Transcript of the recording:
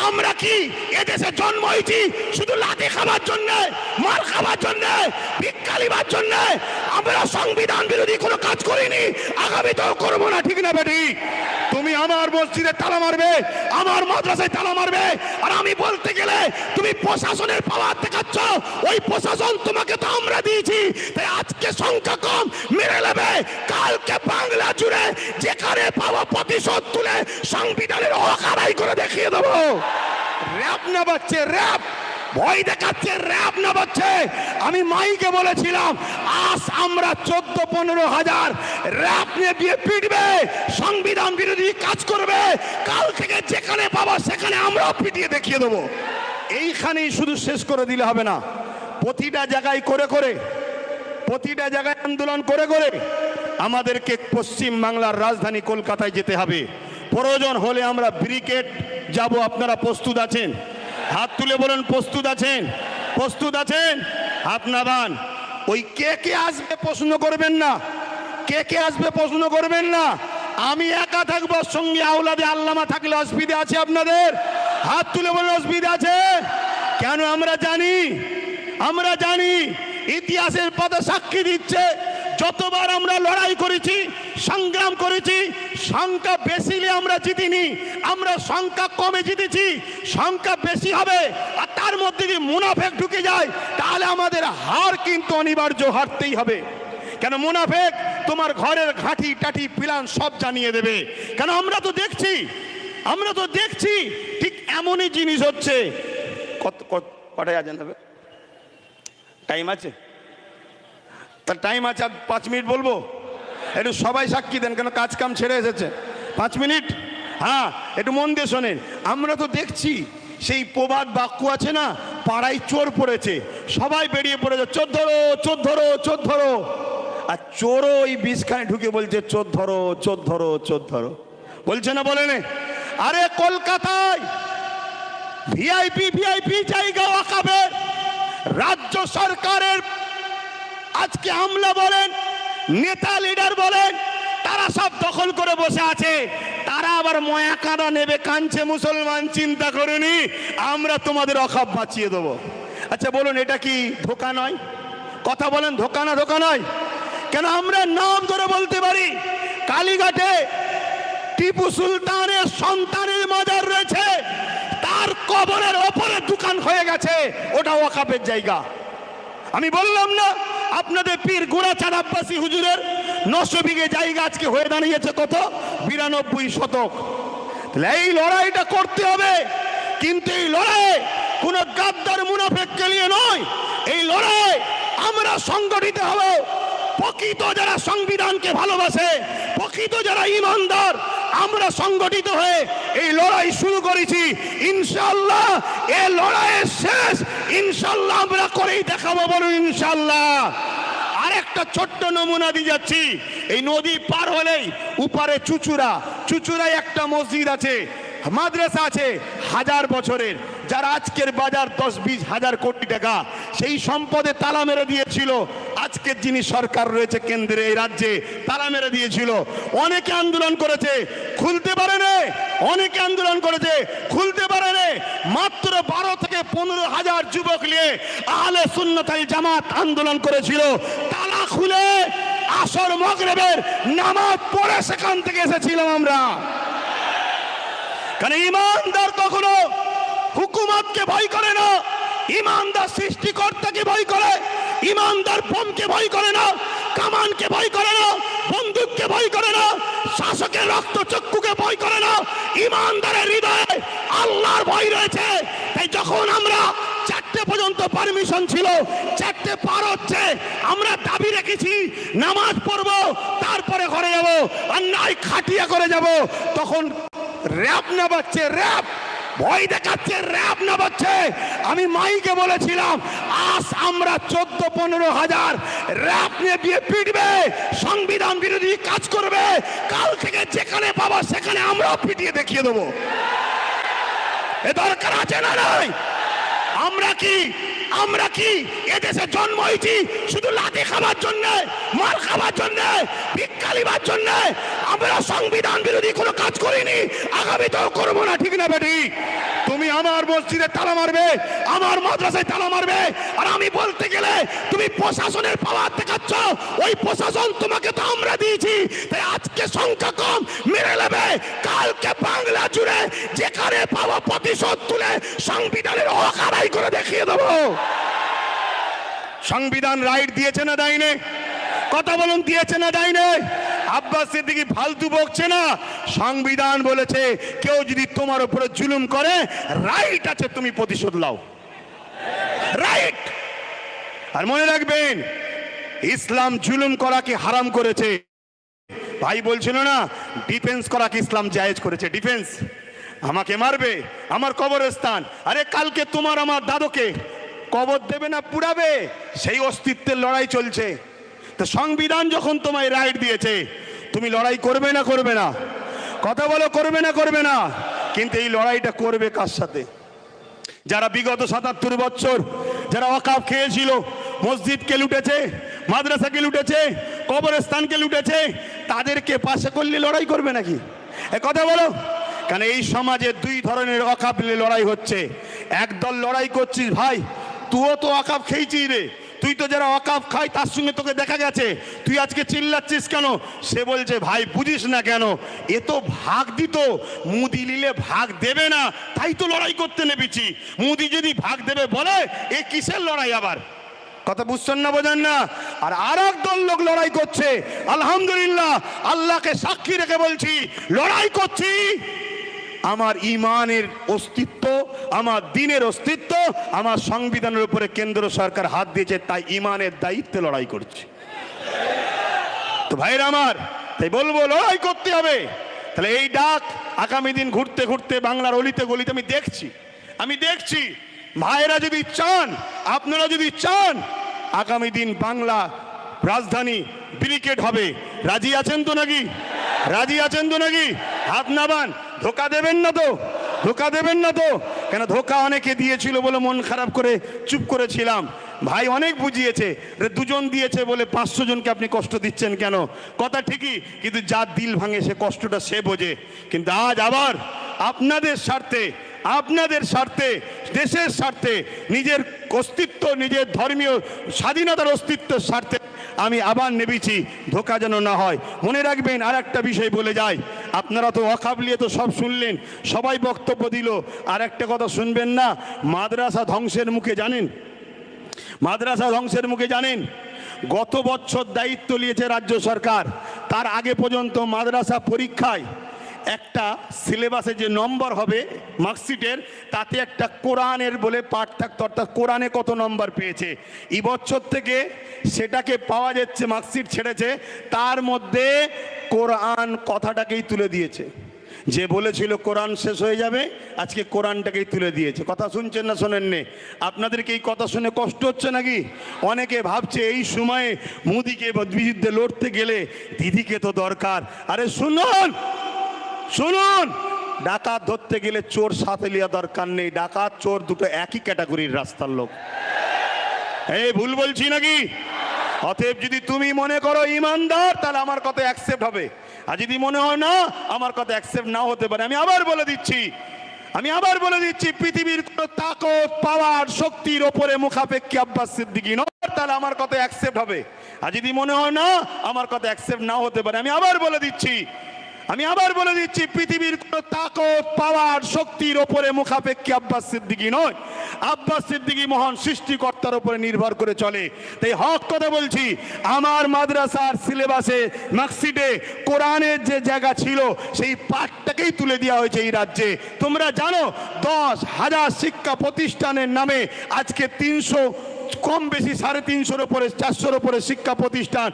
আমরা কি এদেশে জন্ম হয়েছি শুধু লাঠি খাবার জন্য, মার খাবার জন্য, ভিক্ষা লিবার জন্য? আমরা সংবিধান বিরোধী কোনো কাজ করিনি, আগামীতেও করবো না, ঠিক না বেটি? তুমি আমার মসজিদে তালা মারবে, আমার মাদ্রাসায় তালা মারবে, আর আমি বলতে গেলে তুমি প্রশাসনের পাওয়ার দেখাচ্ছ। ওই প্রশাসন তোমাকে তো আমরা দিয়েছি, তাই আজকে সংখ্যা কম মেরে নেবে, কালকে বাংলা জুড়ে যেখানে পাওয়া প্রতিশোধ তুলে সংবিধানের হক আদায় করে দেখিয়ে দেবো। র‍্যাব না বাচ্চে, র‍্যাব ভয় দেখাচ্ছে, র‍্যাব না বাচ্চে। আমি মাইকে বলেছিলাম আজ আমরা 14-15 হাজার র‍্যাব নিয়ে বিয়ে পিটবে, সংবিধান বিরোধী কাজ করবে, কাল থেকে যেখানে পাবা সেখানে আমরাও পিটিয়ে দেখিয়ে দেবো। এইখানেই শুধু শেষ করে দিলে হবে না, প্রতিটা জায়গায় করে করে, প্রতিটা জায়গায় আন্দোলন করে করে আমাদেরকে পশ্চিম বাংলার রাজধানী কলকাতায় যেতে হবে। প্রয়োজন হলে আমরা ব্রিগেড যাব। আপনারা প্রস্তুত আছেন? হাত তুলে বলেন প্রস্তুত আছেন? প্রস্তুত আছেন? হাত নামান। ওই কে কে আসবে প্রশ্ন করবেন না, কে কে আসবে প্রশ্ন করবেন না। আমি একা থাকবো, সঙ্গে আওলাদে আল্লামা থাকলে অসুবিধা আছে আপনাদের? হাত তুলে বলেন অসুবিধা আছে? কেন? আমরা জানি, আমরা জানি, ইতিহাসের পাতা সাক্ষী দিচ্ছে যতবার আমরা লড়াই করেছি, সংগ্রাম করেছি, সংখ্যা বেশি হলে আমরা জিতিনি, আমরা সংখ্যা কমে জিতেছি। সংখ্যা বেশি হবে আর তার মধ্যে যদি মুনাফেক ঢুকে যায় তাহলে আমাদের হার কিন্তু অনিবার্য, হারতেই হবে। কেন? মুনাফেক তোমার ঘরের ঘাঁটি টাটি প্ল্যান সব জানিয়ে দেবে। কেন? আমরা তো দেখছি, আমরা তো দেখছি ঠিক এমনই জিনিস হচ্ছে। কটায় আজান হবে? টাইম আছে? তার টাইম আছে, 5 মিনিট বলবো, একটু সবাই সাক্ষী দেন, কেন কাজ কাম ছেড়ে এসেছে। 5 মিনিট, হ্যাঁ, একটু মন দিয়ে শোনেন। আমরা তো দেখছি সেই প্রবাদ বাক্য আছে না, পাড়ায় চোর পড়েছে, সবাই বেরিয়ে পড়েছে, চোর ধরো, চোর ধরো, চোর ধরো। আর চোরও ওই বিষখানে ঢুকে বলছে চোর ধরো, চোর ধরো, চোর ধরো, বলছে না? বলে নে। আরে কলকাতায় ভিআইপি ভিআইপি জায়গা ওয়াকাফের রাজ্য সরকারের আজকে আমলা বলেন, নেতা লিডার বলেন, তারা সব দখল করে বসে আছে। তারা আবার ময়া কাঁদা নেবে, কাঁদছে মুসলমান, চিন্তা করেনি আমরা তোমাদের অখাপ বাঁচিয়ে দেবো। আচ্ছা বলুন, এটা কি ধোঁকা নয়? কথা বলেন, ধোঁকা না? ধোঁকা নয়। কেন? আমরা নাম ধরে বলতে পারি, কালীঘাটে টিপু সুলতানের সন্তানের মাজার রয়েছে, তার কবরের ওপরে দোকান হয়ে গেছে, ওটা ওয়াকাফের জায়গা। আমি বললাম না আপনাদের পীর গোড়াচাঁদ আব্বাসী হুজুরের 900 বিঘে জায়গা আজকে হয়ে দাঁড়িয়েছে কত? 92 শতক। তাহলে এই লড়াইটা করতে হবে, কিন্তু এই লড়াই কোন গাদ্দার মুনাফেককে নিয়ে নয়। এই লড়াই আমরা সংগঠিত হব। প্রকৃত যারা সংবিধানকে ভালোবাসে, প্রকৃত যারা ইমানদার, আমরা সংগঠিত হয়ে এই লড়াই শুরু করেছি। ইনশাআল্লাহ এই লড়াইয়ের শেষ ইনশাআল্লাহ আমরা করেই দেখাবো। বলুন ইনশাআল্লাহ। আরেকটা ছোট্ট নমুনা দিয়ে যাচ্ছি। এই নদী পার হলেই উপারে চুচুড়ায় একটা মসজিদ আছে, মাদ্রাসা আছে, 1000 বছরের, যার আজকের বাজার 10-20 হাজার কোটি টাকা। সেই সম্পদে তালা মেরে দিয়েছিল আজকের যিনি সরকার রয়েছে কেন্দ্রে, এই রাজ্যে তালা মেরে দিয়েছিল। অনেকে আন্দোলন করেছে, খুলতে পারে না। অনেকে আন্দোলন করেছে, খুলতে পারে না। মাত্র 12 থেকে 15 হাজার যুবক নিয়ে আহলে সুন্নাত ওয়াল জামাত আন্দোলন করেছিল। তালা খুলে আসর মাগরিবের নামাজ পড়ে সেখান থেকে এসেছিলাম আমরা। কারণ ইমানদার কখনো হুকুমতকে ভয় করে না, ইমানদার সৃষ্টিকর্তাকে ভয় করে। ইমানদার বোমকে ভয় করে না, কামানকে ভয় করে না, বন্দুককে ভয় করে না, শাসকের রক্তচক্ষুকে ভয় করে না। ইমানদারের হৃদয়ে আল্লাহর ভয় রয়েছে। তাই যখন আমরা 4টে পর্যন্ত পারমিশন ছিল, 4টে পার হচ্ছে, আমরা দাবি রেখেছি নামাজ পড়বো, তারপরে ঘরে যাব, আর নাই খাটিয়া করে যাব। তখন র‍্যাব না বাচ্চে, র‍্যাব ভয় দেখাচ্ছে, র‍্যাব না বাচ্চে। আমি মাইকে বলেছিলাম আজ আমরা 14-15 হাজার র‍্যাব নিয়ে বিয়ে পিটবে, সংবিধান বিরোধী কাজ করবে, কাল থেকে যেখানে পাবা সেখানে আমরাও পিটিয়ে দেখিয়ে দেবো। এ দরকার আছে না নাই? আমরা কি এদেশে জন্ম হয়েছি শুধু লাঠি খাবার জন্য, মার খাবার জন্য, ভিক্ষা লিবার জন্য? আমরা সংবিধান বিরোধী কোনো কাজ করিনি, আগামীতেও করবো না, ঠিক না বেটি? তুমি আমার মসজিদে তালা মারবে, আমার মাদ্রাসায় তালা মারবে, আর আমি বলতে গেলে তুমি প্রশাসনের পাওয়ার দেখাচ্ছ। ওই প্রশাসন তোমাকে তো আমরা দিয়েছি, তাই আজকে সংখ্যা কম মেরে নেবে, কালকে বাংলা জুড়ে যেখানে পাওয়া প্রতিশোধ তুলে সংবিধানের হক আদায় করে দেখিয়ে দেবো। সংবিধান রাইট দিয়েছে না দেয়নি? কথা বলুন, দিয়েছে না দেয়নি? আব্বাস সিদ্দিকী ফালতু বকছে না, সংবিধান বলেছে কেউ যদি তোমার উপরে জুলুম করে রাইট আছে তুমি প্রতিশোধ নাও, রাইট। আর মনে রাখবেন, ইসলাম জুলুম করাকে হারাম করেছে। ভাই বলছিল না ডিফেন্স করাকে ইসলাম জায়েজ করেছে। ডিফেন্স, আমাকে মারবে, আমার কবরস্থান, আরে কালকে তোমার আমার দাদুকে কবর দেবে না পুড়াবে, সেই অস্তিত্বের লড়াই চলছে। তো সংবিধান যখন তোমায় রাইট দিয়েছে, তুমি লড়াই করবে না করবে না? কথা বলো, করবে না করবে না? কিন্তু এই লড়াইটা করবে কার সাথে? যারা বিগত ৭৭ বছর যারা ওয়াকফ খেয়েছিল, মসজিদকে লুটেছে, মাদ্রাসাকে লুটেছে, কবরস্থানকে লুটেছে, তাদেরকে পাশে করলে লড়াই করবে নাকি? এ কথা বলো। কারণ এই সমাজে দুই ধরনের ওয়াকফ নিয়ে লড়াই হচ্ছে। একদল লড়াই করছিস, ভাই তুইও তো ওয়াকফ খেয়েছিস রে, তুই তো যারা ওয়াকফ খায় তার সঙ্গে তোকে দেখা গেছে, তুই আজকে চিল্লাচ্ছিস কেন? সে বলছে ভাই বুঝিস না কেন, এ তো ভাগ দিত, মুদি নিলে ভাগ দেবে না, তাই তো লড়াই করতে নেমেছি। মুদি যদি ভাগ দেবে বলে, এ কিসের লড়াই আবার? কথা বুঝছেন না, বোঝেন না? আর এক দল লোক লড়াই করছে, আলহামদুলিল্লাহ, আল্লাহকে সাক্ষী রেখে বলছি, লড়াই করছি আমার ইমানের অস্তিত্ব, আমার দিনের অস্তিত্ব, আমার সংবিধানের উপরে কেন্দ্র সরকার হাত দিয়েছে, তাই ইমানের দায়িত্বে লড়াই করছি। তো ভাইরা আমার, তাই বলবো লড়াই করতে হবে। তাহলে এই ডাক আগামী দিন ঘুরতে ঘুরতে বাংলার অলিতে গলিতে আমি দেখছি ভাইরা যদি চান, আপনারা যদি চান, আগামী দিন বাংলা রাজধানী ব্রিগেড হবে, রাজি আছেন তো নাকি? রাজি আছেন তো নাকি? হাত নামান। ধোকা দেবেন না তো? ধোকা দেবেন না তো? কেন ধোকা অনেকে দিয়েছিল বলে মন খারাপ করে চুপ করেছিলাম। ভাই অনেক বুঝিয়েছে, দুজন দিয়েছে বলে 500 জনকে আপনি কষ্ট দিচ্ছেন কেন? কথা ঠিকই, কিন্তু যার দিল ভাঙে সে কষ্টটা সে বোঝে। কিন্তু আজ আবার আপনাদের স্বার্থে, আপনাদের স্বার্থে, দেশের স্বার্থে, নিজের অস্তিত্ব, নিজের ধর্মীয় স্বাধীনতার অস্তিত্বের স্বার্থে আমি আবার নেমেছি, ধোকা যেন না হয়। মনে রাখবেন, আর একটা বিষয় বলে যাই, আপনারা তো ওয়াকফ নিয়ে তো সব শুনলেন, সবাই বক্তব্য দিল, আর একটা কথা শুনবেন না? মাদ্রাসা ধ্বংসের মুখে, জানেন? মাদ্রাসা ধ্বংসের মুখে জানেন? গত বছর দায়িত্ব নিয়েছে রাজ্য সরকার, তার আগে পর্যন্ত মাদ্রাসা পরীক্ষায় একটা সিলেবাসে যে নম্বর হবে মার্কশিটের, তাতে একটা কোরআনের বলে পাঠ থাকতো, অর্থাৎ কোরআনে কত নম্বর পেয়েছে। এই বছর থেকে সেটাকে পাওয়া যাচ্ছে, মার্কশিট ছেড়েছে, তার মধ্যে কোরআন কথাটাকেই তুলে দিয়েছে। যে বলেছিল কোরআন শেষ হয়ে যাবে, আজকে কোরআনটাকেই তুলে দিয়েছে। কথা শুনছেন না শোনেননি? আপনাদেরকে এই কথা শুনে কষ্ট হচ্ছে নাকি? অনেকে ভাবছে এই সময়ে মোদিকে বিরুদ্ধে লড়তে গেলে দিদিকে তো দরকার। আরে শুনুন শুনুন, ডাকাত ধরতে গেলে চোর সাথে লিয়া দরকার নেই, ডাকাত চোর দুটো একই ক্যাটাগরির রাস্তার লোক। এই ভুল বলছি নাকি? অতএব যদি তুমি মনে করো ইমানদার, তাহলে আমার কথা অ্যাকসেপ্ট হবে, আর যদি মনে হয় না, আমার কথা অ্যাকসেপ্ট নাও হতে পারে। আমি আবার বলে দিচ্ছি, পৃথিবীর কোনো তাকত, পাওয়ার, শক্তির ওপরে মুখাপেক্ষী আব্বাস সিদ্দিকী নয়, তাহলে আমার কথা অ্যাকসেপ্ট হবে। আর যদি মনে হয় না, আমার কথা অ্যাকসেপ্ট নাও হতে পারে। আমি আবার বলে দিচ্ছি, পৃথিবীর কোনো তাকত, পাওয়ার, শক্তির ওপরে মুখাপেক্ষী আব্বাস সিদ্দিকী নয়, আব্বাস সিদ্দিকী মহান সৃষ্টিকর্তার উপরে নির্ভর করে চলে। তাই হক কথা বলছি, আমার মাদ্রাসার সিলেবাসে মার্কশিটে কোরআনের যে জায়গা ছিল, সেই পাঠটাকেই তুলে দেওয়া হয়েছে এই রাজ্যে। তোমরা জানো 10,000 শিক্ষা প্রতিষ্ঠানের নামে আজকে 300 কম বেশি 350-400 উপরে শিক্ষা প্রতিষ্ঠান